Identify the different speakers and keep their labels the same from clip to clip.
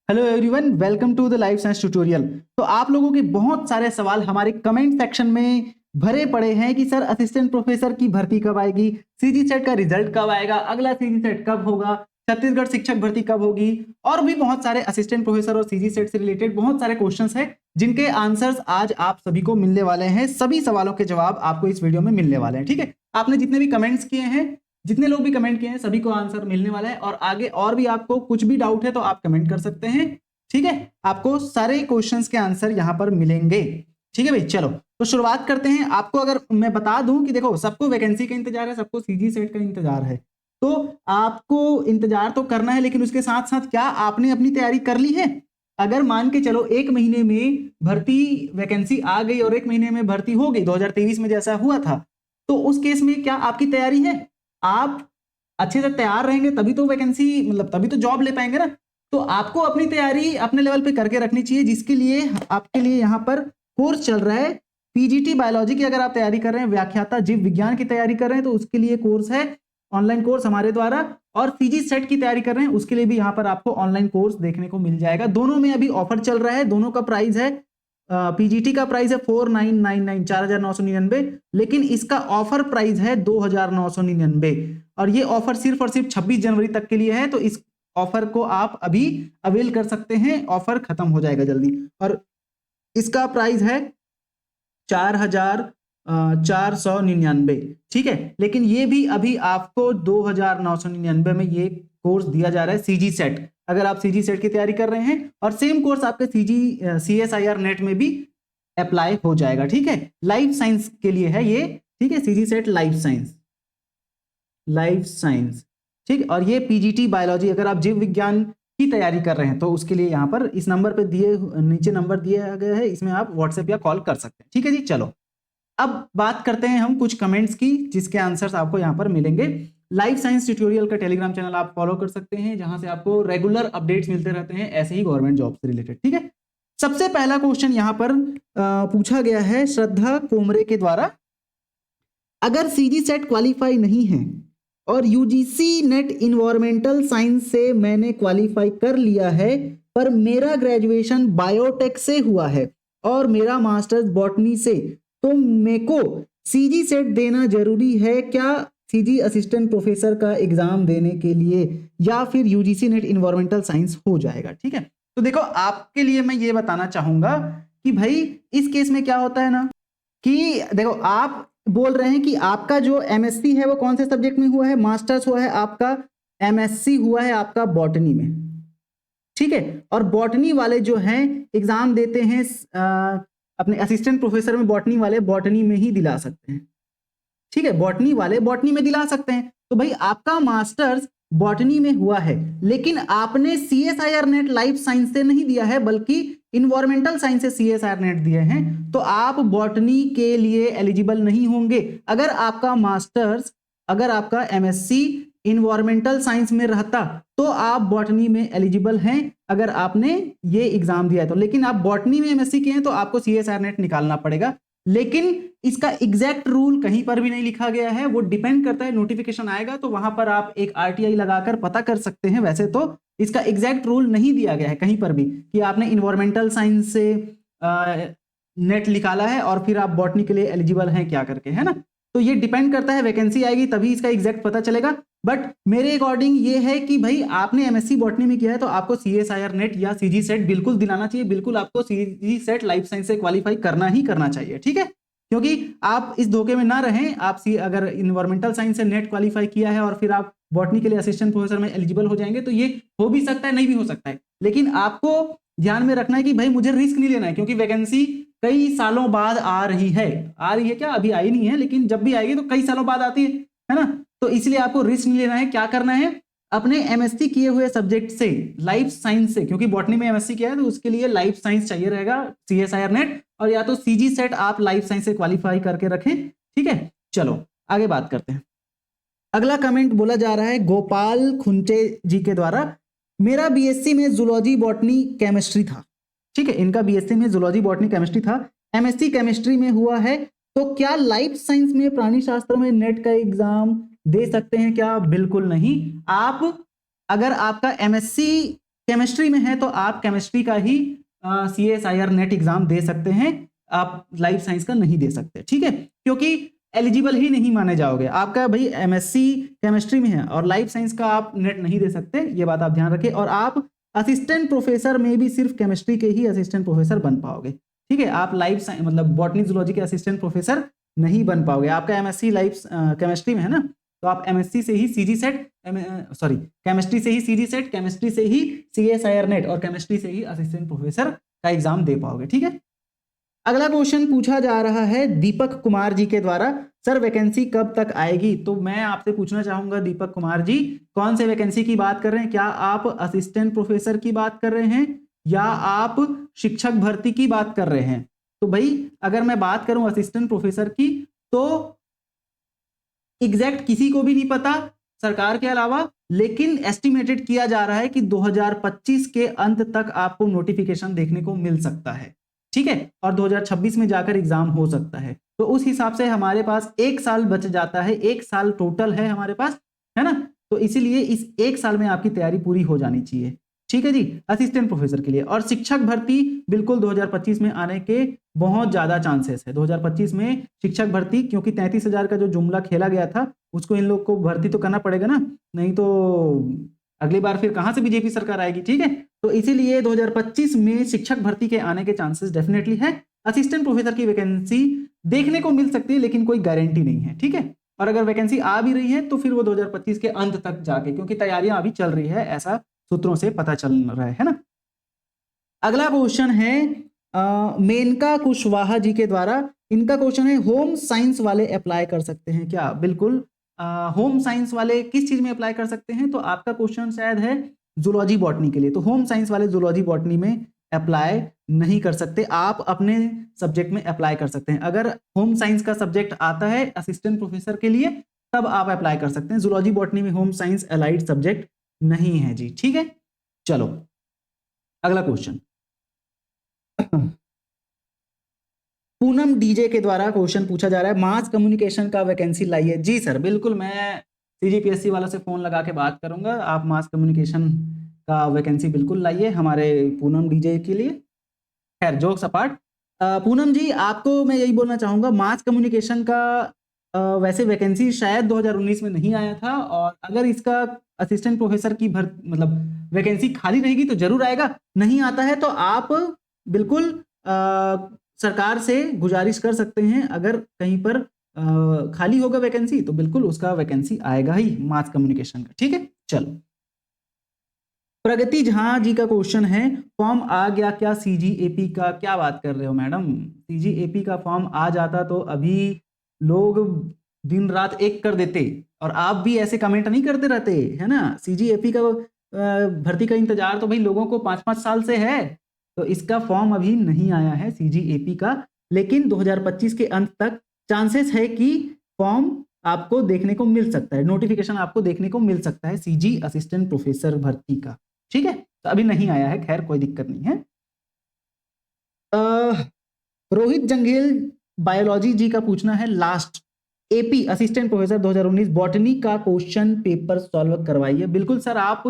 Speaker 1: Hello everyone, welcome to the life science tutorial. तो आप लोगों के बहुत सारे सवाल हमारे कमेंट सेक्शन में भरे पड़े हैं कि सर असिस्टेंट प्रोफेसर की भर्ती कब आएगी, सीजी सेट का रिजल्ट कब आएगा, अगला सीजी सेट कब होगा, छत्तीसगढ़ शिक्षक भर्ती कब होगी, और भी बहुत सारे असिस्टेंट प्रोफेसर और सीजी सेट से रिलेटेड बहुत सारे क्वेश्चंस हैं जिनके आंसर्स आज आप सभी को मिलने वाले हैं। सभी सवालों के जवाब आपको इस वीडियो में मिलने वाले हैं। ठीक है, आपने जितने भी कमेंट्स किए हैं, जितने लोग भी कमेंट किए हैं, सभी को आंसर मिलने वाला है। और आगे और भी आपको कुछ भी डाउट है तो आप कमेंट कर सकते हैं। ठीक है, आपको सारे क्वेश्चंस के आंसर यहां पर मिलेंगे। ठीक है भाई, चलो तो शुरुआत करते हैं। आपको अगर मैं बता दूं कि देखो, सबको वैकेंसी का इंतजार है, सबको सीजी सेट का इंतजार है, तो आपको इंतजार तो करना है, लेकिन उसके साथ साथ क्या आपने अपनी तैयारी कर ली है? अगर मान के चलो एक महीने में भर्ती वैकेंसी आ गई और एक महीने में भर्ती हो गई 2023 में जैसा हुआ था, तो उस केस में क्या आपकी तैयारी है? आप अच्छे से तैयार रहेंगे तभी तो वैकेंसी, मतलब तभी तो जॉब ले पाएंगे ना। तो आपको अपनी तैयारी अपने लेवल पे करके रखनी चाहिए, जिसके लिए आपके लिए यहाँ पर कोर्स चल रहा है पीजीटी बायोलॉजी की। अगर आप तैयारी कर रहे हैं, व्याख्याता जीव विज्ञान की तैयारी कर रहे हैं, तो उसके लिए कोर्स है, ऑनलाइन कोर्स हमारे द्वारा। और सीजी सेट की तैयारी कर रहे हैं, उसके लिए भी यहाँ पर आपको ऑनलाइन कोर्स देखने को मिल जाएगा। दोनों में अभी ऑफर चल रहा है, दोनों का प्राइस है, पीजीटी का प्राइस है 4999 4999, लेकिन इसका ऑफर प्राइस है 2999। और ये ऑफर सिर्फ और सिर्फ 26 जनवरी तक के लिए है, तो इस ऑफर को आप अभी अवेल कर सकते हैं। ऑफर खत्म हो जाएगा जल्दी, और इसका प्राइस है 4499। ठीक है, लेकिन ये भी अभी आपको 2999 में ये कोर्स दिया जा रहा है सीजी सेट। अगर आप सीजी सेट की तैयारी कर रहे हैं, और सेम कोर्स आपके CSIR नेट में भी अप्लाई हो जाएगा। ठीक है, लाइफ साइंस के लिए है ये। ठीक है, सीजी सेट लाइफ साइंस। ठीक, और ये पीजीटी बायोलॉजी, अगर आप जीव विज्ञान की तैयारी कर रहे हैं तो उसके लिए यहाँ पर इस नंबर पे नीचे नंबर दिया गया है, इसमें आप व्हाट्सएप या कॉल कर सकते हैं। ठीक है जी, चलो अब बात करते हैं हम कुछ कमेंट्स की, जिसके आंसर्स आपको यहाँ पर मिलेंगे। लाइफ साइंस ट्यूटोरियल का टेलीग्राम चैनल आप फॉलो कर सकते हैं, जहां से आपको रेगुलर अपडेट्स मिलते रहते हैं ऐसे ही गवर्नमेंट जॉब से रिलेटेड। ठीक है, सबसे पहला क्वेश्चन यहाँ पर पूछा गया है श्रद्धा कोमरे के द्वारा। अगर सीजी सेट क्वालिफाई नहीं है और यूजीसी नेट इन्वायरमेंटल साइंस से मैंने क्वालिफाई कर लिया है, पर मेरा ग्रेजुएशन बायोटेक से हुआ है और मेरा मास्टर्स बॉटनी से, तो मेरे को सीजी सेट देना जरूरी है क्या सीजी असिस्टेंट प्रोफेसर का एग्जाम देने के लिए, या फिर यूजीसी नेट इन्वायरमेंटल साइंस हो जाएगा? ठीक है, तो देखो आपके लिए मैं ये बताना चाहूंगा कि भाई इस केस में क्या होता है ना, कि देखो आप बोल रहे हैं कि आपका जो एमएससी है वो कौन से सब्जेक्ट में हुआ है? मास्टर्स हुआ है आपका, एमएससी हुआ है आपका बॉटनी में। ठीक है, और बॉटनी वाले जो हैं एग्जाम देते हैं अपने असिस्टेंट प्रोफेसर में, बॉटनी वाले बॉटनी में ही दिला सकते हैं। ठीक है, बॉटनी वाले बॉटनी में दिला सकते हैं। तो भाई आपका मास्टर्स बॉटनी में हुआ है, लेकिन आपने CSIR नेट लाइफ साइंस से नहीं दिया है, बल्कि इन्वायरमेंटल साइंस से CSIR नेट दिए हैं, तो आप बॉटनी के लिए एलिजिबल नहीं होंगे। अगर आपका मास्टर्स, अगर आपका MSc इन्वायरमेंटल साइंस में रहता तो आप बॉटनी में एलिजिबल हैं, अगर आपने ये एग्जाम दिया है तो। लेकिन आप बॉटनी में MSc किए हैं तो आपको CSIR नेट निकालना पड़ेगा। लेकिन इसका एग्जैक्ट रूल कहीं पर भी नहीं लिखा गया है, वो डिपेंड करता है, नोटिफिकेशन आएगा तो वहां पर आप एक RTI लगाकर पता कर सकते हैं। वैसे तो इसका एग्जैक्ट रूल नहीं दिया गया है कहीं पर भी कि आपने इन्वायरमेंटल साइंस से नेट निकाला है और फिर आप बॉटनी के लिए एलिजिबल हैं क्या करके, है ना। तो ये डिपेंड करता है, वैकेंसी आएगी तभी इसका एग्जैक्ट पता चलेगा। बट मेरे अकॉर्डिंग ये है कि भाई आपने MSc बॉटनी में किया है तो आपको CSIR नेट या सीजी सेट बिल्कुल दिलाना चाहिए। बिल्कुल आपको सीजी सेट लाइफ साइंस से क्वालिफाई करना ही करना चाहिए। ठीक है, क्योंकि आप इस धोखे में ना रहें। आप अगर इन्वायरमेंटल साइंस से नेट क्वालिफाई किया है और फिर आप बॉटनी के लिए असिस्टेंट प्रोफेसर में एलिजिबल हो जाएंगे, तो ये हो भी सकता है, नहीं भी हो सकता है। लेकिन आपको ध्यान में रखना है कि भाई मुझे रिस्क नहीं लेना है, क्योंकि वैकेंसी कई सालों बाद आ रही है क्या? अभी आई नहीं है, लेकिन जब भी आएगी तो कई सालों बाद आती है ना। तो इसलिए आपको रिस्क नहीं लेना है। क्या करना है? अपने MSc किए हुए सब्जेक्ट से, लाइफ साइंस से, क्योंकि बॉटनी में MSc किया है तो उसके लिए लाइफ साइंस चाहिए रहेगा, CSIR नेट, और या तो सीजी सेट आप लाइफ साइंस से क्वालिफाई करके रखें। ठीक है, चलो आगे बात करते हैं। अगला कमेंट बोला जा रहा है गोपाल खुंटे जी के द्वारा। मेरा BSc में जूलॉजी बॉटनी केमिस्ट्री था। ठीक है, इनका BSc में जूलॉजी बॉटनी केमिस्ट्री था, MSc केमिस्ट्री में हुआ है, तो क्या लाइफ साइंस में, प्राणी शास्त्र में नेट का एग्जाम दे सकते हैं क्या? बिल्कुल नहीं। आप अगर आपका MSc केमिस्ट्री में है तो आप केमिस्ट्री का ही CSIR नेट एग्जाम दे सकते हैं, आप लाइफ साइंस का नहीं दे सकते, ठीक है, क्योंकि एलिजिबल ही नहीं माने जाओगे। आपका भाई MSc केमिस्ट्री में है और लाइफ साइंस का आप नेट नहीं दे सकते, ये बात आप ध्यान रखें। और आप असिस्टेंट प्रोफेसर में भी सिर्फ केमिस्ट्री के ही असिस्टेंट प्रोफेसर बन पाओगे, ठीक है। आप लाइफ साइंस मतलब बॉटनी जूलॉजी के असिस्टेंट प्रोफेसर नहीं बन पाओगे। आपका MSc लाइफ केमिस्ट्री में है ना, तो आप MSc से ही CG सेट, सॉरी केमिस्ट्री से ही CG सेट, केमिस्ट्री से ही CSIR नेट और केमिस्ट्री से ही असिस्टेंट प्रोफेसर का एग्जाम दे पाओगे, ठीक है। अगला क्वेश्चन पूछा जा रहा है दीपक कुमार जी के द्वारा, सर वैकेंसी कब तक आएगी? तो मैं आपसे पूछना चाहूंगा दीपक कुमार जी, कौन से वैकेंसी की बात कर रहे हैं? क्या आप असिस्टेंट प्रोफेसर की बात कर रहे हैं या आप शिक्षक भर्ती की बात कर रहे हैं? तो भाई अगर मैं बात करूं असिस्टेंट प्रोफेसर की, तो एग्जैक्ट किसी को भी नहीं पता सरकार के अलावा, लेकिन एस्टिमेटेड किया जा रहा है कि 2025 के अंत तक आपको नोटिफिकेशन देखने को मिल सकता है, ठीक है, और 2026 में जाकर एग्जाम हो सकता है। तो उस हिसाब से हमारे पास 1 साल बच जाता है, 1 साल टोटल है हमारे पास, है ना। तो इसीलिए इस 1 साल में आपकी तैयारी पूरी हो जानी चाहिए, ठीक है जी, असिस्टेंट प्रोफेसर के लिए। और शिक्षक भर्ती बिल्कुल 2025 में आने के बहुत ज्यादा चांसेस है। 2025 में शिक्षक भर्ती, क्योंकि 33,000 का जो जुमला खेला गया था उसको इन लोग को भर्ती तो करना पड़ेगा ना, नहीं तो अगली बार फिर कहां से बीजेपी सरकार आएगी, ठीक है। तो इसीलिए 2025 में शिक्षक भर्ती के आने के चांसेस डेफिनेटली है। असिस्टेंट प्रोफेसर की वैकेंसी देखने को मिल सकती है, लेकिन कोई गारंटी नहीं है, ठीक है। और अगर वैकेंसी आ भी रही है तो फिर वो 2025 के अंत तक जाके, क्योंकि तैयारियां अभी चल रही है, ऐसा सूत्रों से पता चल रहा है ना। अगला क्वेश्चन है मेनका कुशवाहा जी के द्वारा, इनका क्वेश्चन है होम साइंस वाले अप्लाई कर सकते हैं क्या? बिल्कुल, होम साइंस वाले किस चीज में अप्लाई कर सकते हैं? तो आपका क्वेश्चन शायद है जूलॉजी बॉटनी के लिए। तो होम साइंस वाले जूलॉजी बॉटनी में अप्लाई नहीं कर सकते, आप अपने सब्जेक्ट में अप्लाई कर सकते हैं। अगर होम साइंस का सब्जेक्ट आता है असिस्टेंट प्रोफेसर के लिए तब आप अप्लाई कर सकते हैं। जूलॉजी बॉटनी में होम साइंस अलाइड सब्जेक्ट नहीं है जी, ठीक है। चलो अगला क्वेश्चन पूनम डीजे के द्वारा क्वेश्चन पूछा जा रहा है, मास कम्युनिकेशन का वैकेंसी लाइए। जी सर, बिल्कुल, मैं CGPSC वाला से फोन लगा के बात करूंगा, आप मास कम्युनिकेशन का वैकेंसी बिल्कुल लाइए हमारे पूनम डीजे के लिए। खैर जोक्स अपार्ट, पूनम जी आपको मैं यही बोलना चाहूंगा, मास कम्युनिकेशन का वैसे वैकेंसी शायद 2019 में नहीं आया था, और अगर इसका असिस्टेंट प्रोफेसर की मतलब वैकेंसी खाली रहेगी तो जरूर आएगा। नहीं आता है तो आप बिल्कुल सरकार से गुजारिश कर सकते हैं, अगर कहीं पर खाली होगा वैकेंसी तो बिल्कुल उसका वैकेंसी आएगा ही मास कम्युनिकेशन का, ठीक है। चलो प्रगति झा जी का क्वेश्चन है, फॉर्म आ गया क्या CGAP का? क्या बात कर रहे हो मैडम, CGAP का फॉर्म आ जाता तो अभी लोग दिन रात एक कर देते, और आप भी ऐसे कमेंट नहीं करते रहते, है ना। CGAP का भर्ती का इंतजार तो भाई लोगों को 5-5 साल से है, तो इसका फॉर्म अभी नहीं आया है CGAP का, लेकिन 2025 के अंत तक चांसेस है कि फॉर्म आपको देखने को मिल सकता है, नोटिफिकेशन आपको देखने को मिल सकता है CG असिस्टेंट प्रोफेसर भर्ती का, ठीक है। तो अभी नहीं आया है, खैर कोई दिक्कत नहीं है। रोहित जंगेल बायोलॉजी जी का पूछना है, last AP assistant professor 2019 botany का क्वेश्चन पेपर सॉल्व करवाइए। बिल्कुल सर, आप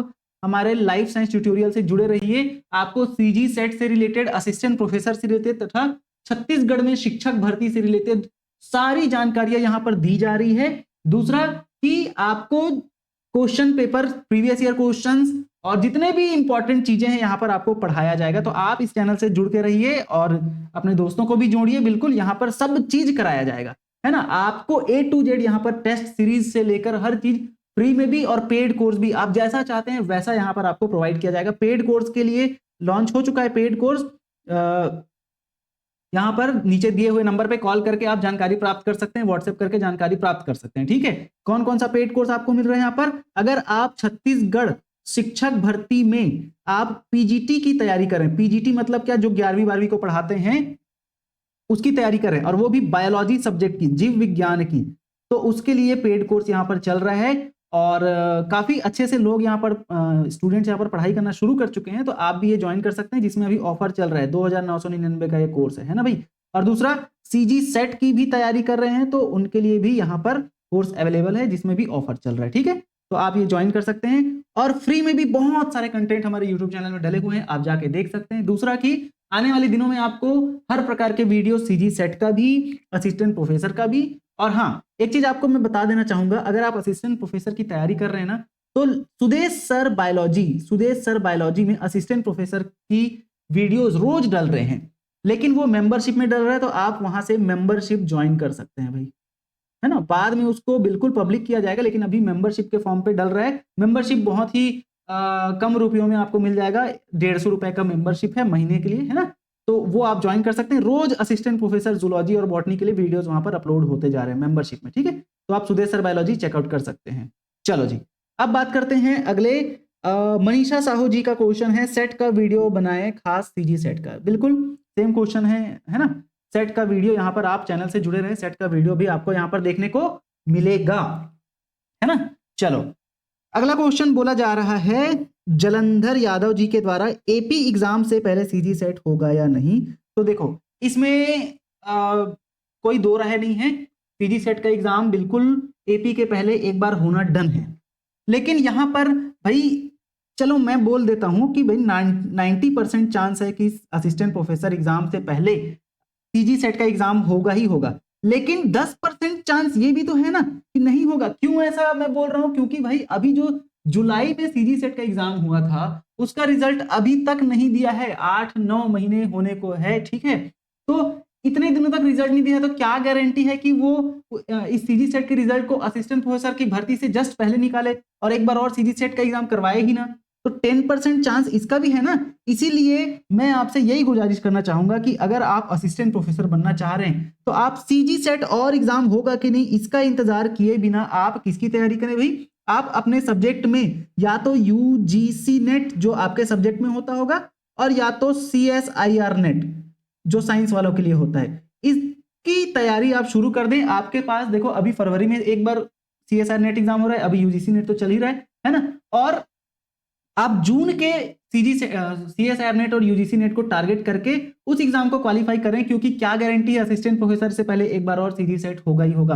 Speaker 1: हमारे लाइफ साइंस ट्यूटोरियल से जुड़े रहिए, आपको CG सेट से रिलेटेड, असिस्टेंट प्रोफेसर से रिलेटेड तथा छत्तीसगढ़ में शिक्षक भर्ती से रिलेटेड सारी जानकारियां यहां पर दी जा रही है। दूसरा कि आपको question paper, previous year questions और जितने भी इंपॉर्टेंट चीजें हैं यहां पर आपको पढ़ाया जाएगा। तो आप इस चैनल से जुड़ के रहिए और अपने दोस्तों को भी जोड़िए, बिल्कुल यहां पर सब चीज कराया जाएगा, है ना। आपको A to Z यहां पर टेस्ट सीरीज से लेकर हर चीज फ्री में भी और पेड कोर्स भी, आप जैसा चाहते हैं वैसा यहां पर आपको प्रोवाइड किया जाएगा। पेड कोर्स के लिए लॉन्च हो चुका है पेड कोर्स, यहां पर नीचे दिए हुए नंबर पे कॉल करके आप जानकारी प्राप्त कर सकते हैं, व्हाट्सएप करके जानकारी प्राप्त कर सकते हैं, ठीक है। कौन कौन सा पेड कोर्स आपको मिल रहा है यहाँ पर? अगर आप छत्तीसगढ़ शिक्षक भर्ती में आप PGT की तैयारी करें, PGT मतलब क्या, जो 11वीं 12वीं को पढ़ाते हैं उसकी तैयारी करें, और वो भी बायोलॉजी सब्जेक्ट की, जीव विज्ञान की, तो उसके लिए पेड कोर्स यहाँ पर चल रहा है, और काफी अच्छे से लोग यहाँ पर स्टूडेंट्स यहाँ पर पढ़ाई करना शुरू कर चुके हैं। तो आप भी ये ज्वाइन कर सकते हैं, जिसमें अभी ऑफर चल रहा है, 2999 का ये कोर्स है ना भाई। और दूसरा CG सेट की भी तैयारी कर रहे हैं तो उनके लिए भी यहाँ पर कोर्स अवेलेबल है, जिसमें भी ऑफर चल रहा है, ठीक है। तो आप ये ज्वाइन कर सकते हैं। और फ्री में भी बहुत सारे कंटेंट हमारे यूट्यूब चैनल में डले हुए हैं, आप जाके देख सकते हैं। दूसरा कि आने वाले दिनों में आपको हर प्रकार के वीडियो, सीजी सेट का भी, असिस्टेंट प्रोफेसर का भी। और हाँ, एक चीज आपको मैं बता देना चाहूंगा, अगर आप असिस्टेंट प्रोफेसर की तैयारी कर रहे हैं ना, तो सुदेश सर बायोलॉजी में असिस्टेंट प्रोफेसर की वीडियोस रोज डल रहे हैं, लेकिन वो मेंबरशिप में डल रहा है, तो आप वहां से मेंबरशिप ज्वाइन कर सकते हैं भाई, है ना। बाद में उसको बिल्कुल पब्लिक किया जाएगा, लेकिन अभी मेंबरशिप के फॉर्म पे डल रहा है। मेंबरशिप बहुत ही कम रुपयों में आपको मिल जाएगा, 150 रुपए का मेंबरशिप है महीने के लिए, है ना। तो वो आप ज्वाइन कर सकते हैं। रोज असिस्टेंट प्रोफेसर जूलॉजी और बॉटनी के लिए वीडियोस वहां पर अपलोड होते जा रहे हैं मेंबरशिप में, ठीक है। तो आप सुदेश सर बायोलॉजी चेकआउट कर सकते हैं। चलो जी, अब बात करते हैं अगले। मनीषा साहू जी का क्वेश्चन है, सेट का वीडियो बनाए खास सीजी सेट का। बिल्कुल सेम क्वेश्चन है ना। सेट का वीडियो, यहाँ पर आप चैनल से जुड़े रहे, सेट का वीडियो भी आपको यहाँ पर देखने को मिलेगा, है ना। चलो, अगला क्वेश्चन बोला जा रहा है, जलंधर यादव जी के द्वारा एपी एग्जाम से पहले सीजी सेट होगा या नहीं। तो देखो, इसमें कोई दो राय नहीं है, सीजी सेट का एग्जाम बिल्कुल एपी के पहले एक बार होना डन है। लेकिन यहां पर भाई, चलो मैं बोल देता हूं कि भाई 90% चांस है कि असिस्टेंट प्रोफेसर एग्जाम से पहले सीजी सेट का एग्जाम होगा ही होगा, लेकिन 10% चांस ये भी तो है ना कि नहीं होगा। क्यों ऐसा मैं बोल रहा हूं, क्योंकि भाई अभी जो जुलाई में सीजी सेट का एग्जाम हुआ था, उसका रिजल्ट अभी तक नहीं दिया है, 8-9 महीने होने को है, ठीक है। तो इतने दिनों तक रिजल्ट नहीं दिया, तो क्या गारंटी है कि वो इस सीजी सेट के रिजल्ट को असिस्टेंट प्रोफेसर की भर्ती से जस्ट पहले निकाले और एक बार और सीजी सेट का एग्जाम करवाए ही ना। तो 10% चांस इसका भी है ना। इसीलिए मैं आपसे यही गुजारिश करना चाहूंगा कि अगर आप असिस्टेंट प्रोफेसर बनना चाह रहे हैं, तो आप सीजी सेट और एग्जाम होगा कि नहीं इसका इंतजार किए बिना आप किसकी तैयारी करें भाई, आप अपने सब्जेक्ट में या तो यूजीसी नेट जो आपके सब्जेक्ट में होता होगा, और या तो CSIR नेट जो साइंस वालों के लिए होता है, इसकी तैयारी आप शुरू कर दें। आपके पास देखो, अभी फरवरी में एक बार CSIR नेट एग्जाम हो रहा है, अभी यूजीसी नेट तो चल ही रहा है ना। और आप जून के CSIR नेट और यूजीसी नेट को टारगेट करके उस एग्जाम को क्वालिफाई करें, क्योंकि क्या गारंटी है असिस्टेंट प्रोफेसर से पहले एक बार और सीजी सेट होगा ही होगा,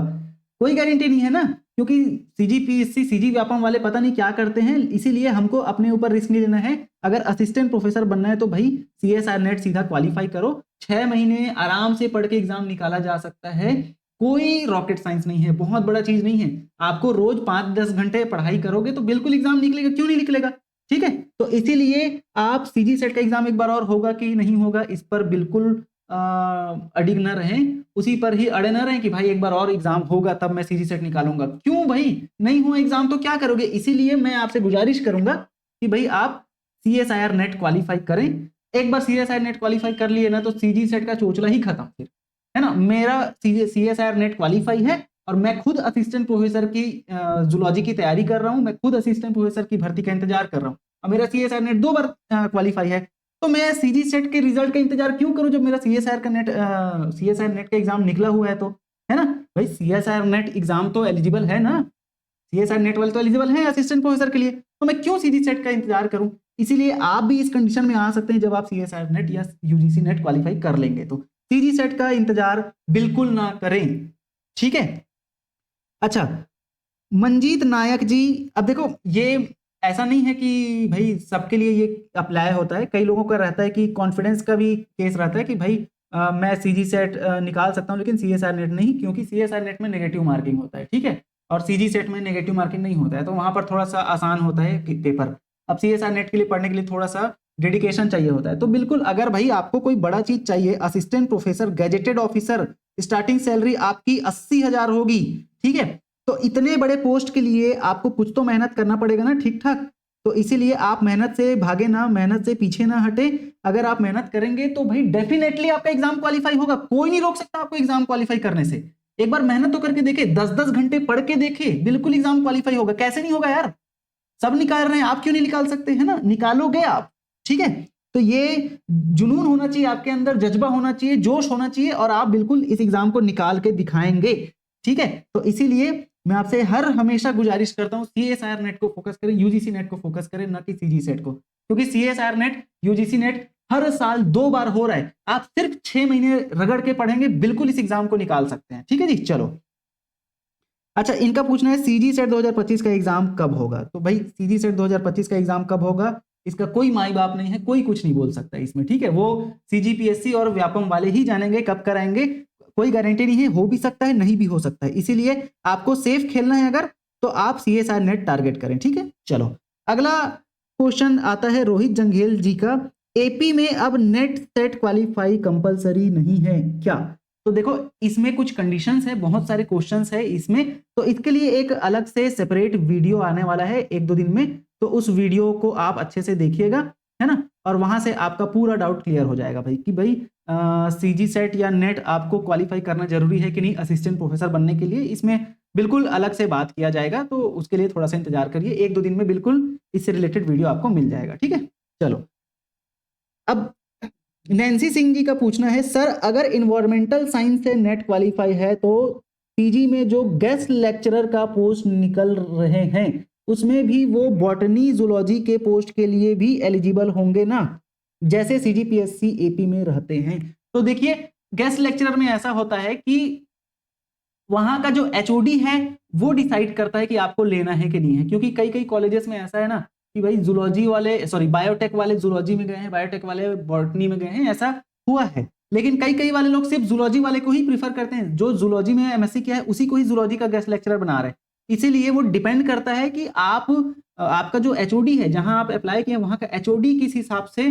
Speaker 1: कोई गारंटी नहीं है ना। क्योंकि CGPSC सीजी व्यापम वाले पता नहीं क्या करते हैं, इसीलिए हमको अपने ऊपर रिस्क नहीं लेना है। अगर असिस्टेंट प्रोफेसर बनना है तो भाई CSIR नेट सीधा क्वालिफाई करो, 6 महीने आराम से पढ़ के एग्जाम निकाला जा सकता है, कोई रॉकेट साइंस नहीं है, बहुत बड़ा चीज नहीं है। आपको रोज 5-10 घंटे पढ़ाई करोगे तो बिल्कुल एग्जाम निकलेगा, क्यों नहीं निकलेगा, ठीक है। तो इसीलिए आप सीजी सेट का एग्जाम एक बार और होगा कि नहीं होगा, इस पर बिल्कुल अडिग न रहें, उसी पर ही अड़े न रहें कि भाई एक बार और एग्जाम होगा तब मैं सीजी सेट निकालूंगा। क्यों भाई, नहीं हुआ एग्जाम तो क्या करोगे। इसीलिए मैं आपसे गुजारिश करूंगा कि भाई आप CSIR नेट क्वालिफाई करें। एक बार CSIR नेट क्वालिफाई कर लिए ना, तो सीजी सेट का चोचला ही खत्म फिर, है ना। मेरा CSIR नेट क्वालिफाई है और मैं खुद असिस्टेंट प्रोफेसर की जूलॉजी की तैयारी कर रहा हूं, मैं खुद असिस्टेंट प्रोफेसर की भर्ती का इंतजार कर रहा हूं, और मेरा CSIR नेट 2 बार क्वालिफाई है। तो मैं सीजी सेट के रिजल्ट का इंतजार क्यों करूं जब मेरा CSIR नेट का एग्जाम निकला हुआ है, तो है ना भाई। CSIR नेट एग्जाम तो एलिजिबल है ना, CSIR नेट वाले तो एलिजिबल है असिस्टेंट प्रोफेसर के लिए, तो मैं क्यों सीजी सेट का इंतजार करूं। इसीलिए आप भी इस कंडीशन में आ सकते हैं जब आप CSIR नेट या यूजीसी नेट क्वालिफाई कर लेंगे, तो सीजी सेट का इंतजार बिल्कुल ना करें, ठीक है। अच्छा, मंजीत नायक जी, अब देखो ये ऐसा नहीं है कि भाई सबके लिए ये अप्लाई होता है, कई लोगों का रहता है कि कॉन्फिडेंस का भी केस रहता है कि भाई मैं सीजी सेट निकाल सकता हूं लेकिन CSIR नेट नहीं, क्योंकि CSIR नेट में नेगेटिव मार्किंग होता है, ठीक है, और सीजी सेट में नेगेटिव मार्किंग नहीं होता है, तो वहां पर थोड़ा सा आसान होता है पेपर। अब CSIR नेट के लिए पढ़ने के लिए थोड़ा सा डेडिकेशन चाहिए होता है। तो बिल्कुल, अगर भाई आपको कोई बड़ा चीज चाहिए, assistant professor gazetted officer, starting salary आपकी 80,000 होगी, ठीक है। तो इतने बड़े पोस्ट के लिए आपको कुछ तो मेहनत करना पड़ेगा ना, ठीक ठाक। तो इसीलिए आप मेहनत से भागे ना, मेहनत से पीछे ना हटे। अगर आप मेहनत करेंगे तो भाई डेफिनेटली आपका एग्जाम क्वालिफाई होगा, कोई नहीं रोक सकता आपको एग्जाम क्वालिफाई करने से। एक बार मेहनत तो करके देखे, 10-10 घंटे पढ़ के देखे, बिल्कुल एग्जाम क्वालिफाई होगा। कैसे नहीं होगा यार, सब निकाल रहे हैं, आप क्यों नहीं निकाल सकते, है ना, निकालोगे आप, ठीक है। तो ये जुनून होना चाहिए आपके अंदर, जज्बा होना चाहिए, जोश होना चाहिए, और आप बिल्कुल इस एग्जाम को निकाल के दिखाएंगे, ठीक है। तो इसीलिए मैं आपसे हर हमेशा गुजारिश करता हूं, CSIR नेट को फोकस करें, यूजीसी नेट को फोकस करें, ना कि सीजी सेट को, क्योंकि CSIR नेट यूजीसी नेट हर साल 2 बार हो रहा है। आप सिर्फ 6 महीने रगड़ के पढ़ेंगे, बिल्कुल इस एग्जाम को निकाल सकते हैं, ठीक है जी। चलो, अच्छा, इनका पूछना है सीजी सेट 2025 का एग्जाम कब होगा। तो भाई सीजी सेट 2025 का एग्जाम कब होगा इसका कोई माई बाप नहीं है, कोई कुछ नहीं बोल सकता इसमें, ठीक है। वो सीजीपीएससी और व्यापम वाले ही जानेंगे कब कराएंगे, कोई गारंटी नहीं है, हो भी सकता है नहीं भी हो सकता है। इसीलिए आपको सेफ खेलना है अगर, तो आप सीएसआर नेट टारगेट करें, ठीक है। चलो अगला क्वेश्चन आता है रोहित जंघेल जी का, एपी में अब नेट सेट क्वालिफाई कंपलसरी नहीं है क्या। तो देखो इसमें कुछ कंडीशंस है, बहुत सारे क्वेश्चंस है इसमें, तो इसके लिए एक अलग से सेपरेट वीडियो आने वाला है 1-2 दिन में, तो उस वीडियो को आप अच्छे से देखिएगा, है ना, और वहां से आपका पूरा डाउट क्लियर हो जाएगा भाई कि भाई सीजी सेट या नेट आपको क्वालिफाई करना जरूरी है कि नहीं असिस्टेंट प्रोफेसर बनने के लिए। इसमें बिल्कुल अलग से बात किया जाएगा, तो उसके लिए थोड़ा सा इंतजार करिए, 1-2 दिन में बिल्कुल इससे रिलेटेड वीडियो आपको मिल जाएगा, ठीक है। चलो अब नैन्सी सिंह जी का पूछना है, सर अगर इन्वायरमेंटल साइंस से नेट क्वालिफाई है तो पीजी में जो गेस्ट लेक्चरर का पोस्ट निकल रहे हैं उसमें भी वो बॉटनी जूलॉजी के पोस्ट के लिए भी एलिजिबल होंगे ना, जैसे सीजीपीएससी एपी में रहते हैं। तो देखिए गेस्ट लेक्चरर में ऐसा होता है कि वहां का जो एचओडी है वो डिसाइड करता है कि आपको लेना है कि नहीं है, क्योंकि कई कई कॉलेजेस में ऐसा है ना कि भाई जूलॉजी वाले बायोटेक वाले जूलॉजी में गए हैं, बायोटेक वाले बॉटनी में गए हैं, ऐसा हुआ है। लेकिन कई कई वाले लोग सिर्फ जूलॉजी वाले को ही प्रीफर करते हैं, जो जूलॉजी में एमएससी किया है उसी को ही जूलॉजी का गेस्ट लेक्चरर बना रहे हैं। इसीलिए वो डिपेंड करता है कि आप आपका जो एचओडी है जहां आप अप्लाई किए वहां का एचओडी किस हिसाब से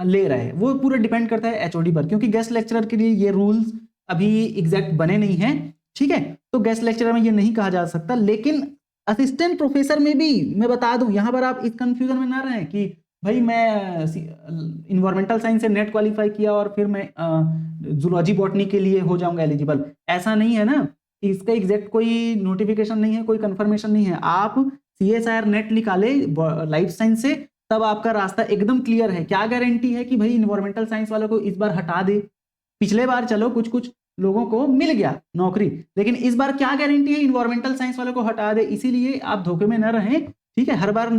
Speaker 1: ले रहे हैं, वो पूरा डिपेंड करता है एचओडी पर, क्योंकि गेस्ट लेक्चरर के लिए ये रूल्स अभी एग्जैक्ट बने नहीं हैं, ठीक है। तो गेस्ट लेक्चरर में ये नहीं कहा जा सकता, लेकिन असिस्टेंट प्रोफेसर में भी मैं बता दूं, यहां पर आप इस कंफ्यूजन में ना रहें कि भाई मैं इन्वायरमेंटल साइंस से नेट क्वालिफाई किया और फिर मैं जूलॉजी बॉटनी के लिए हो जाऊंगा एलिजिबल, ऐसा नहीं है ना। इसका एग्जैक्ट कोई नोटिफिकेशन नहीं है, कोई कंफर्मेशन नहीं है। आप सीएसआईआर नेट निकाले लाइफ साइंस से, तब आपका रास्ता एकदम क्लियर है। क्या गारंटी है कि भाई इन्वायरमेंटल साइंस वालों को इस बार हटा दे, पिछले बार चलो कुछ कुछ लोगों को मिल गया नौकरी, लेकिन इस बार क्या गारंटी है इन्वायरमेंटल साइंस वालों को हटा दे। इसीलिए आप धोखे में न रहें, ठीक है। हर बार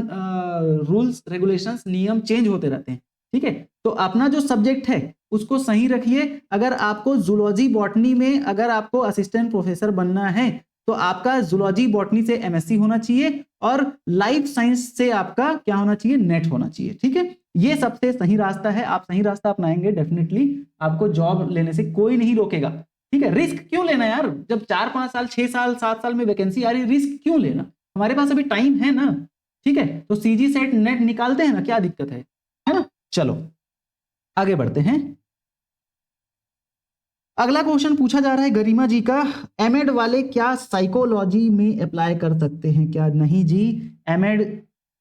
Speaker 1: रूल्स रेगुलेशंस नियम चेंज होते रहते हैं, ठीक है। तो अपना जो सब्जेक्ट है उसको सही रखिए। अगर आपको जूलॉजी बॉटनी में अगर आपको असिस्टेंट प्रोफेसर बनना है तो आपका जूलॉजी बॉटनी से एमएससी होना चाहिए और लाइफ साइंस से आपका क्या होना चाहिए, नेट होना चाहिए, ठीक है। ये सबसे सही रास्ता है, आप सही रास्ता अपनाएंगे डेफिनेटली आपको जॉब लेने से कोई नहीं रोकेगा, ठीक है। रिस्क क्यों लेना यार, जब 4-5 साल 6 साल 7 साल में वैकेंसी आ रही है, रिस्क क्यों लेना, हमारे पास अभी टाइम है ना, ठीक है। तो सीजी सेट नेट निकालते हैं ना, क्या दिक्कत है ना। चलो आगे बढ़ते हैं। अगला क्वेश्चन पूछा जा रहा है गरिमा जी का, एमएड वाले क्या साइकोलॉजी में अप्लाई कर सकते हैं क्या। नहीं जी, एमएड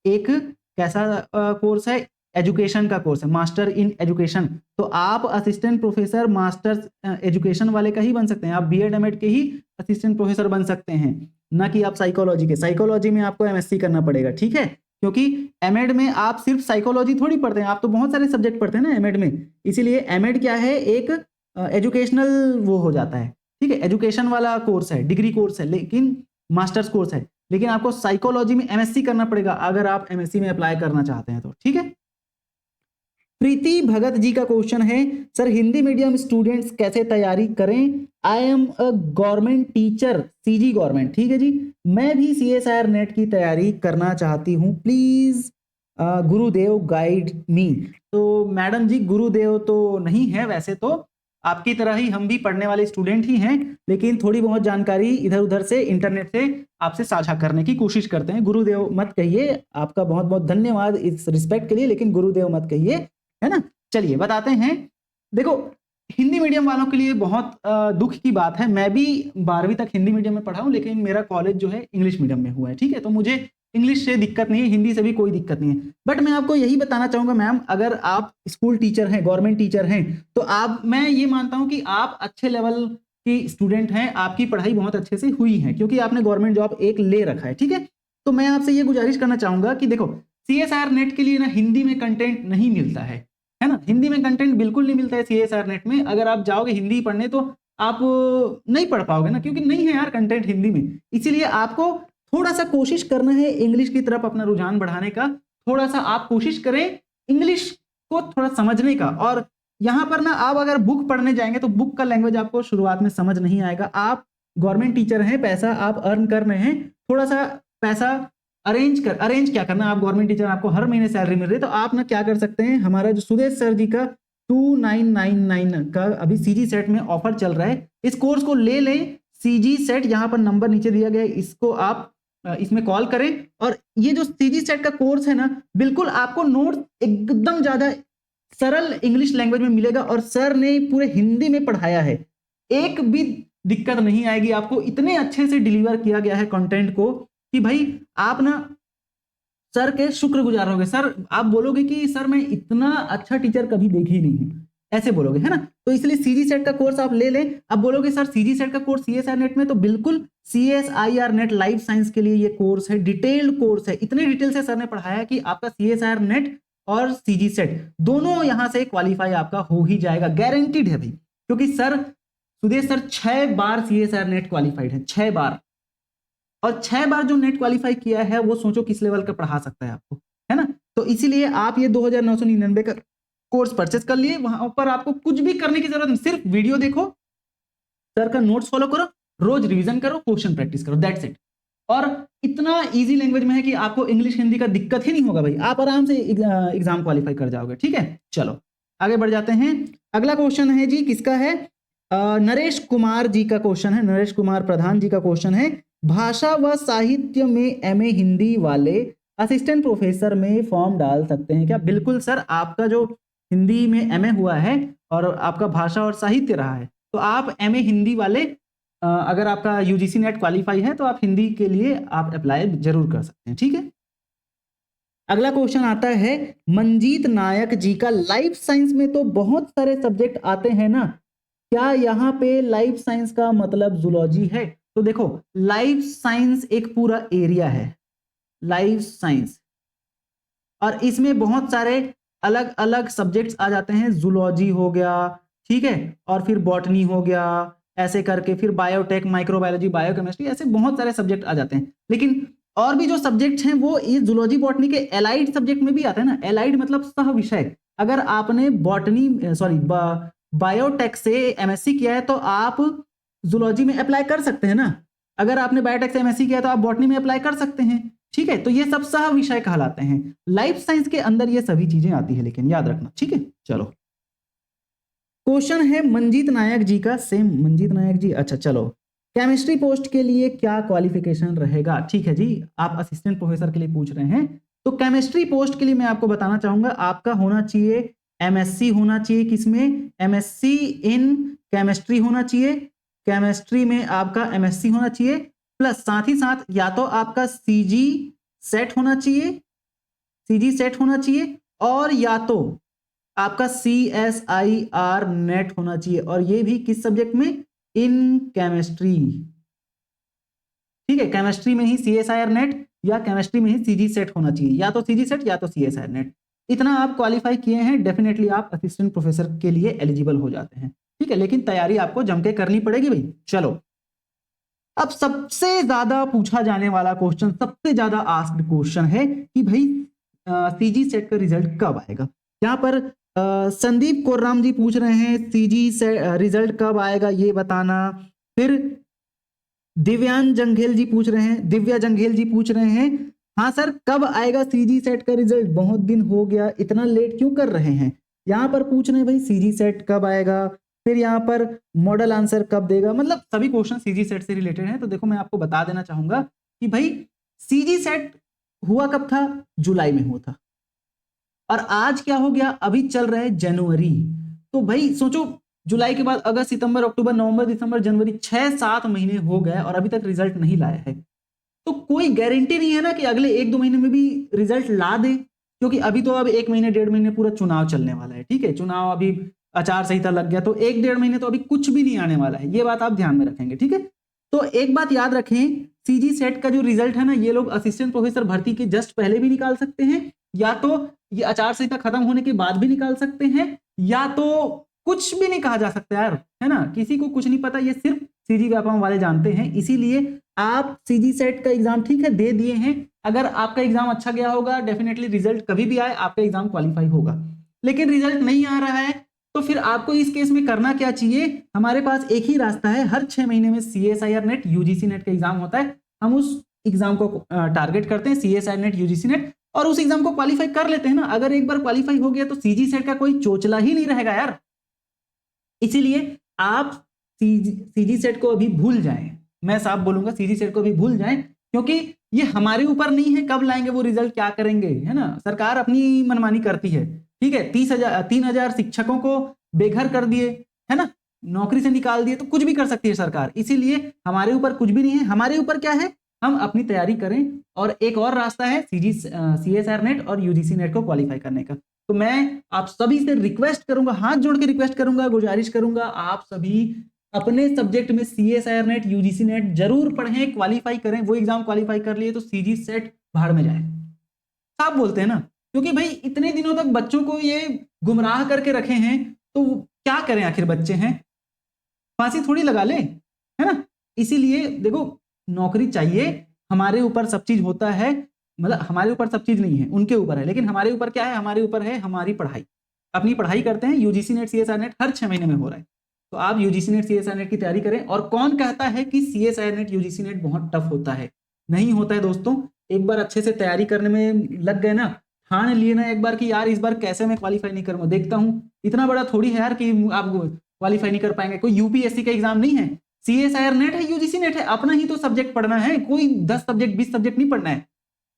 Speaker 1: एक कैसा कोर्स है, एजुकेशन का कोर्स है, मास्टर इन एजुकेशन। तो आप असिस्टेंट प्रोफेसर मास्टर्स एजुकेशन वाले का ही बन सकते हैं, आप बीएड एमएड के ही असिस्टेंट प्रोफेसर बन सकते हैं, ना कि आप साइकोलॉजी के। साइकोलॉजी में आपको एमएससी करना पड़ेगा, ठीक है, क्योंकि एमएड में आप सिर्फ साइकोलॉजी थोड़ी पढ़ते हैं, आप तो बहुत सारे सब्जेक्ट पढ़ते हैं ना एमएड में। इसीलिए एमएड क्या है, एक एजुकेशनल वो हो जाता है, ठीक है, एजुकेशन वाला कोर्स है, डिग्री कोर्स है, लेकिन मास्टर्स कोर्स है। लेकिन आपको साइकोलॉजी में एमएससी करना पड़ेगा अगर आप एमएससी में अप्लाई करना चाहते हैं तो, ठीक है। प्रीति भगत जी का क्वेश्चन है, सर हिंदी मीडियम स्टूडेंट्स कैसे तैयारी करें। I am a government teacher, CG government, ठीक है जी, मैं भी सीएसआईआर नेट की तैयारी करना चाहती हूँ, प्लीज गुरुदेव गाइड मी। तो मैडम जी गुरुदेव तो नहीं है, वैसे तो आपकी तरह ही हम भी पढ़ने वाले स्टूडेंट ही हैं, लेकिन थोड़ी बहुत जानकारी इधर उधर से इंटरनेट से आपसे साझा करने की कोशिश करते हैं। गुरुदेव मत कहिए, आपका बहुत बहुत धन्यवाद इस रिस्पेक्ट के लिए, लेकिन गुरुदेव मत कहिए, है ना। चलिए बताते हैं। देखो हिंदी मीडियम वालों के लिए बहुत दुख की बात है, मैं भी 12वीं तक हिंदी मीडियम में पढ़ा हूं, लेकिन मेरा कॉलेज जो है इंग्लिश मीडियम में हुआ है, ठीक है। तो मुझे इंग्लिश से दिक्कत नहीं है, हिंदी से भी कोई दिक्कत नहीं है। बट मैं आपको यही बताना चाहूंगा मैम, अगर आप स्कूल टीचर हैं, गवर्नमेंट टीचर हैं, तो आप, मैं ये मानता हूं कि आप अच्छे लेवल की स्टूडेंट हैं, आपकी पढ़ाई बहुत अच्छे से हुई है, क्योंकि आपने गवर्नमेंट जॉब एक ले रखा है, ठीक है। तो मैं आपसे ये गुजारिश करना चाहूंगा कि देखो सीएसआईआर नेट के लिए ना हिंदी में कंटेंट नहीं मिलता है ना, हिंदी में कंटेंट बिल्कुल नहीं मिलता है सीएसआईआर नेट में। अगर आप जाओगे हिंदी पढ़ने तो आप नहीं पढ़ पाओगे ना, क्योंकि नहीं है यार कंटेंट हिंदी में। इसीलिए आपको थोड़ा सा कोशिश करना है इंग्लिश की तरफ अपना रुझान बढ़ाने का, थोड़ा सा आप कोशिश करें इंग्लिश को थोड़ा समझने का। और यहां पर ना आप अगर बुक पढ़ने जाएंगे तो बुक का लैंग्वेज आपको शुरुआत में समझ नहीं आएगा, आप गवर्नमेंट टीचर हैं, पैसा आप अर्न कर रहे हैं, थोड़ा सा पैसा अरेंज क्या करना, आप गवर्नमेंट टीचर, आपको हर महीने सैलरी मिल रही है, तो आप ना क्या कर सकते हैं, हमारा जो सुदेश सर जी का 2999 का अभी सीजी सेट में ऑफर चल रहा है, इस कोर्स को ले लें। सीजी सेट, यहाँ पर नंबर नीचे दिया गया है, इसको आप इसमें कॉल करें, और ये जो सीजी सेट का कोर्स है ना, बिल्कुल आपको नोट्स एकदम ज्यादा सरल इंग्लिश लैंग्वेज में मिलेगा, और सर ने पूरे हिंदी में पढ़ाया है, एक भी दिक्कत नहीं आएगी आपको, इतने अच्छे से डिलीवर किया गया है कंटेंट को कि भाई आप ना सर के शुक्रगुजार होगे। सर आप बोलोगे कि सर मैं इतना अच्छा टीचर कभी देखी ही नहीं हूं, ऐसे बोलोगे, है ना। तो इसलिए सीजी सेट का कोर्स आप ले लें। अब बोलोगे सर सीजी सेट का कोर्स सीएसआई नेट में, तो बिल्कुल सीएसआईआर नेट लाइफ साइंस के लिए ये कोर्स है, डिटेल्ड कोर्स है, इतने डिटेल से सर ने पढ़ाया कि आपका सीएसआईआर नेट और सीजी सेट दोनों यहां से क्वालिफाई आपका हो ही जाएगा, गारंटीड है भाई, क्योंकि सर सुदेश सर 6 बार सीएसआईआर नेट क्वालिफाइड है, 6 बार, और 6 बार जो नेट क्वालिफाई किया है वो सोचो किस लेवल का पढ़ा सकता है आपको, है ना। तो इसीलिए आप ये 2999 का कोर्स परचेस कर लिए, वहां पर आपको कुछ भी करने की जरूरत नहीं, सिर्फ वीडियो देखो, सर का नोट्स फॉलो करो, रोज रिवीजन करो, क्वेश्चन प्रैक्टिस करो, दैट्स इट। और इतना इजी लैंग्वेज में है कि आपको इंग्लिश हिंदी का दिक्कत ही नहीं होगा भाई, आप आराम से एग्जाम क्वालिफाई कर जाओगे, ठीक है। चलो आगे बढ़ जाते हैं। अगला क्वेश्चन है जी, किसका है, नरेश कुमार जी का क्वेश्चन है, नरेश कुमार प्रधान जी का क्वेश्चन है, भाषा व साहित्य में एमए हिंदी वाले असिस्टेंट प्रोफेसर में फॉर्म डाल सकते हैं क्या? बिल्कुल सर, आपका जो हिंदी में एमए हुआ है और आपका भाषा और साहित्य रहा है, तो आप एमए हिंदी वाले, अगर आपका यूजीसी नेट क्वालिफाई है तो आप हिंदी के लिए आप अप्लाई जरूर कर सकते हैं, ठीक है। अगला क्वेश्चन आता है मंजीत नायक जी का, लाइफ साइंस में तो बहुत सारे सब्जेक्ट आते हैं ना, क्या यहाँ पे लाइफ साइंस का मतलब जूलॉजी है? तो देखो लाइफ साइंस एक पूरा एरिया है, लाइफ साइंस, और इसमें बहुत सारे अलग अलग सब्जेक्ट्स आ जाते हैं, जूलॉजी हो गया, ठीक है, और फिर बॉटनी हो गया, ऐसे करके फिर बायोटेक, माइक्रोबायोलॉजी, बायोकेमिस्ट्री, ऐसे बहुत सारे सब्जेक्ट आ जाते हैं। लेकिन और भी जो सब्जेक्ट्स हैं वो इस जूलॉजी बॉटनी के एलाइड सब्जेक्ट में भी आते हैं ना, एलाइड मतलब सह विषय। अगर आपने बॉटनी बायोटेक से एमएससी किया है तो आप जूलॉजी में अप्लाई कर सकते हैं ना, अगर आपने बायोटेक से एमएससी किया है तो आप बॉटनी में अप्लाई कर सकते हैं, ठीक है। तो ये सब सह विषय कहलाते हैं, लाइफ साइंस के अंदर ये सभी चीजें आती है, लेकिन याद रखना, ठीक है। चलो क्वेश्चन है मंजीत नायक जी का, सेम मंजीत नायक जी, अच्छा चलो, केमिस्ट्री पोस्ट के लिए क्या क्वालिफिकेशन रहेगा? ठीक है जी, आप असिस्टेंट प्रोफेसर के लिए पूछ रहे हैं, तो केमिस्ट्री पोस्ट के लिए मैं आपको बताना चाहूंगा, आपका होना चाहिए एमएससी होना चाहिए, किसमें? एमएससी इन केमिस्ट्री होना चाहिए, केमिस्ट्री में आपका एमएससी होना चाहिए, प्लस साथ ही साथ या तो आपका सीजी सेट होना चाहिए, सीजी सेट होना चाहिए, और या तो आपका सीएसआईआर नेट होना चाहिए, और ये भी किस सब्जेक्ट में? इन केमिस्ट्री, ठीक है, केमिस्ट्री में ही सीएसआईआर नेट या केमिस्ट्री में ही सीजी सेट होना चाहिए, या तो सीजी सेट या तो सीएसआईआर नेट। इतना आप क्वालिफाई किए हैं, डेफिनेटली आप असिस्टेंट प्रोफेसर के लिए एलिजिबल हो जाते हैं, ठीक है, लेकिन तैयारी आपको जम के करनी पड़ेगी भाई। चलो अब सबसे ज्यादा पूछा जाने वाला क्वेश्चन, सबसे ज्यादा आस्क्ड क्वेश्चन है कि भाई सीजी सेट का रिजल्ट कब आएगा। यहाँ पर संदीप कोर्राम जी पूछ रहे हैं सीजी से रिजल्ट कब आएगा ये बताना। फिर दिव्या जंघेल जी पूछ रहे हैं हाँ सर कब आएगा सीजी सेट का रिजल्ट, बहुत दिन हो गया, इतना लेट क्यों कर रहे हैं। यहाँ पर पूछ रहे हैं भाई सीजी सेट कब आएगा, फिर यहाँ पर मॉडल आंसर कब देगा, मतलब सभी क्वेश्चन सीजी सेट से रिलेटेड हैं। तो देखो मैं आपको बता देना चाहूंगा कि भाई सीजी सेट हुआ कब था? जुलाई में हुआ था, और आज क्या हो गया? अभी चल रहा है जनवरी। तो भाई सोचो, जुलाई के बाद अगस्त, सितंबर, अक्टूबर, नवंबर, दिसंबर, जनवरी, 6-7 महीने हो गए और अभी तक रिजल्ट नहीं लाया है। तो कोई गारंटी नहीं है ना कि अगले 1-2 महीने में भी रिजल्ट ला दे, क्योंकि अभी तो अब 1 महीने 1.5 महीने पूरा चुनाव चलने वाला है, ठीक है, चुनाव अभी आचार संहिता लग गया, तो 1-1.5 महीने तो अभी कुछ भी नहीं आने वाला है, ये बात आप ध्यान में रखेंगे, ठीक है। तो एक बात याद रखें, सीजी सेट का जो रिजल्ट है ना, ये लोग असिस्टेंट प्रोफेसर भर्ती के जस्ट पहले भी निकाल सकते हैं, या तो ये आचार संहिता खत्म होने के बाद भी निकाल सकते हैं, या तो कुछ भी नहीं कहा जा सकता यार, है ना, किसी को कुछ नहीं पता, ये सिर्फ सीजी व्यापम वाले जानते हैं। इसीलिए आप सीजी सेट का एग्जाम ठीक है दे दिए हैं, अगर आपका एग्जाम अच्छा गया होगा, डेफिनेटली रिजल्ट कभी भी आए आपका एग्जाम क्वालिफाई होगा। लेकिन रिजल्ट नहीं आ रहा है तो फिर आपको इस केस में करना क्या चाहिए, हमारे पास एक ही रास्ता है, हर 6 महीने में CSIR नेट UGC नेट का एग्जाम होता है, हम उस एग्जाम को टारगेट करते हैं, CSIR नेट UGC नेट, और उस एग्जाम को क्वालिफाई कर लेते हैं ना। अगर एक बार क्वालिफाई हो गया तो CG सेट का कोई चोचला ही नहीं रहेगा यार। इसीलिए आप CG सेट को अभी भूल जाएं, मैं साफ बोलूंगा CG सेट को भी भूल जाएं, क्योंकि ये हमारे ऊपर नहीं है कब लाएंगे वो रिजल्ट, क्या करेंगे, है ना। सरकार अपनी मनमानी करती है, ठीक है। 3,000 शिक्षकों को बेघर कर दिए, है ना, नौकरी से निकाल दिए, तो कुछ भी कर सकती है सरकार। इसीलिए हमारे ऊपर कुछ भी नहीं है, हमारे ऊपर क्या है, हम अपनी तैयारी करें। और एक और रास्ता है CSIR नेट और UGC नेट को क्वालिफाई करने का। तो मैं आप सभी से रिक्वेस्ट करूंगा, हाथ जोड़ के रिक्वेस्ट करूंगा, गुजारिश करूंगा, आप सभी अपने सब्जेक्ट में CSIR नेट UGC नेट जरूर पढ़ें, क्वालिफाई करें। वो एग्जाम क्वालिफाई कर लिए तो CG सेट भाड़ में जाए, साफ बोलते हैं ना। क्योंकि भाई इतने दिनों तक बच्चों को ये गुमराह करके रखे हैं, तो क्या करें, आखिर बच्चे हैं, फांसी थोड़ी लगा ले, है ना। इसीलिए देखो, नौकरी चाहिए, हमारे ऊपर सब चीज होता है, मतलब हमारे ऊपर सब चीज नहीं है, उनके ऊपर है। लेकिन हमारे ऊपर क्या है, हमारे ऊपर है हमारी पढ़ाई, अपनी पढ़ाई करते हैं। UGC नेट CSIR नेट हर 6 महीने में हो रहा है, तो आप UGC नेट CSIR नेट की तैयारी करें। और कौन कहता है कि CSIR नेट UGC नेट बहुत टफ होता है, नहीं होता है दोस्तों। एक बार अच्छे से तैयारी करने में लग गए ना, ठान लिए ना एक बार कि यार इस बार कैसे मैं क्वालिफाई नहीं करूंगा, देखता हूँ, इतना बड़ा थोड़ी है यार कि आप क्वालिफाई नहीं कर पाएंगे। कोई UPSC का एग्जाम नहीं है, CSIR नेट है, UGC नेट है, अपना ही तो सब्जेक्ट पढ़ना है, कोई 10 सब्जेक्ट 20 सब्जेक्ट नहीं पढ़ना है।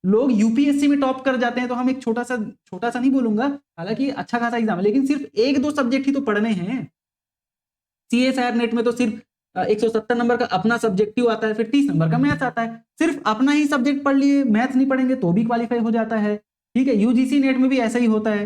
Speaker 1: लोग UPSC में टॉप कर जाते हैं, तो हम एक छोटा सा नहीं बोलूंगा, हालांकि अच्छा खासा एग्जाम है, लेकिन सिर्फ 1-2 सब्जेक्ट ही तो पढ़ने हैं। CSIR नेट में तो सिर्फ 170 नंबर का अपना सब्जेक्टिव आता है, फिर 30 नंबर का मैथ्स आता है। सिर्फ अपना ही सब्जेक्ट पढ़ लिए, मैथ्स नहीं पढ़ेंगे तो भी क्वालिफाई हो जाता है, ठीक है। UGC नेट में भी ऐसा ही होता है,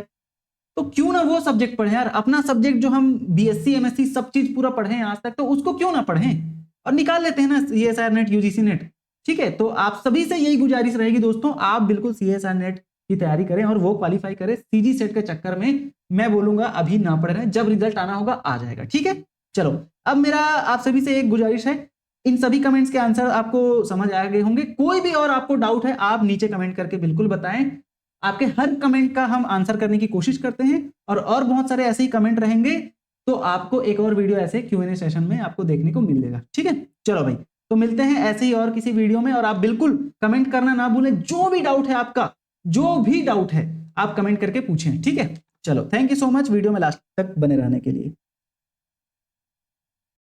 Speaker 1: तो क्यों ना वो सब्जेक्ट पढ़ें यार, अपना सब्जेक्ट जो हम BSc MSc सब चीज पूरा पढ़े आज तक, तो उसको क्यों ना पढ़ें और निकाल लेते हैं ना CSIR नेट UGC नेट, ठीक है। तो आप सभी से यही गुजारिश रहेगी दोस्तों, आप बिल्कुल CSIR नेट की तैयारी करें और वो क्वालिफाई करें। CG सेट के चक्कर में मैं बोलूंगा अभी ना पढ़ रहे हैं, जब रिजल्ट आना होगा आ जाएगा, ठीक है। चलो, अब मेरा आप सभी से एक गुजारिश है, इन सभी कमेंट्स के आंसर आपको समझ आ गए होंगे। कोई भी और आपको डाउट है, आप नीचे कमेंट करके बिल्कुल बताएं, आपके हर कमेंट का हम आंसर करने की कोशिश करते हैं। और बहुत सारे ऐसे ही कमेंट रहेंगे, तो आपको एक और वीडियो ऐसे Q&A सेशन में आपको देखने को मिलेगा, ठीक है। चलो भाई, तो मिलते हैं ऐसे ही और किसी वीडियो में, और आप बिल्कुल कमेंट करना ना भूलें, जो भी डाउट है आपका, जो भी डाउट है आप कमेंट करके पूछें, ठीक है। चलो, thank you so much video में लास्ट तक बने रहने के लिए।